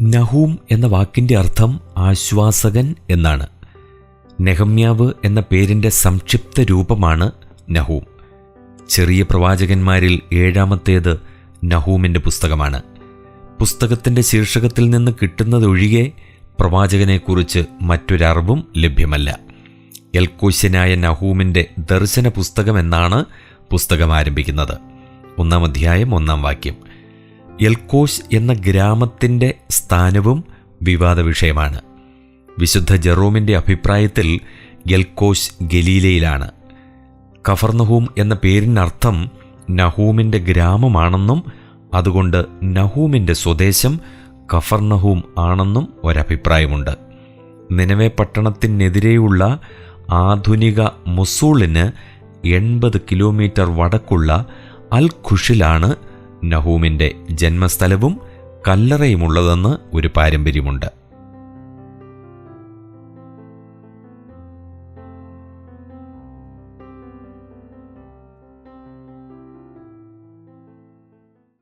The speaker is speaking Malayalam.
നഹൂം എന്ന വാക്കിൻ്റെ അർത്ഥം ആശ്വാസകൻ എന്നാണ്. നെഹമ്യാവ് എന്ന പേരിൻ്റെ സംക്ഷിപ്ത രൂപമാണ് നഹൂം. ചെറിയ പ്രവാചകന്മാരിൽ ഏഴാമത്തേത് നഹൂമിൻ്റെ പുസ്തകമാണ്. പുസ്തകത്തിൻ്റെ ശീർഷകത്തിൽ നിന്ന് കിട്ടുന്നതൊഴികെ പ്രവാചകനെക്കുറിച്ച് മറ്റൊരറിവും ലഭ്യമല്ല. എൽക്കോശ്യനായ നഹൂമിൻ്റെ ദർശന പുസ്തകമെന്നാണ് പുസ്തകം ആരംഭിക്കുന്നത്. 1-ാം അധ്യായം 1-ാം വാക്യം. എൽക്കോശ് എന്ന ഗ്രാമത്തിൻ്റെ സ്ഥാനവും വിവാദ വിഷയമാണ്. വിശുദ്ധ ജെറോമിൻ്റെ അഭിപ്രായത്തിൽ എൽക്കോശ് ഗലീലയിലാണ്. കഫർനഹൂം എന്ന പേരിനർത്ഥം നഹൂമിൻ്റെ ഗ്രാമമാണെന്നും അതുകൊണ്ട് നഹൂമിൻ്റെ സ്വദേശം കഫർനഹൂം ആണെന്നും ഒരഭിപ്രായമുണ്ട്. നിനവെ പട്ടണത്തിനെതിരെയുള്ള ആധുനിക മൊസൂളിന് 80 കിലോമീറ്റർ വടക്കുള്ള അൽ ഖുഷിലാണ് നഹൂമിൻ്റെ ജന്മസ്ഥലവും കല്ലറയുമുള്ളതെന്ന് ഒരു പാരമ്പര്യമുണ്ട്.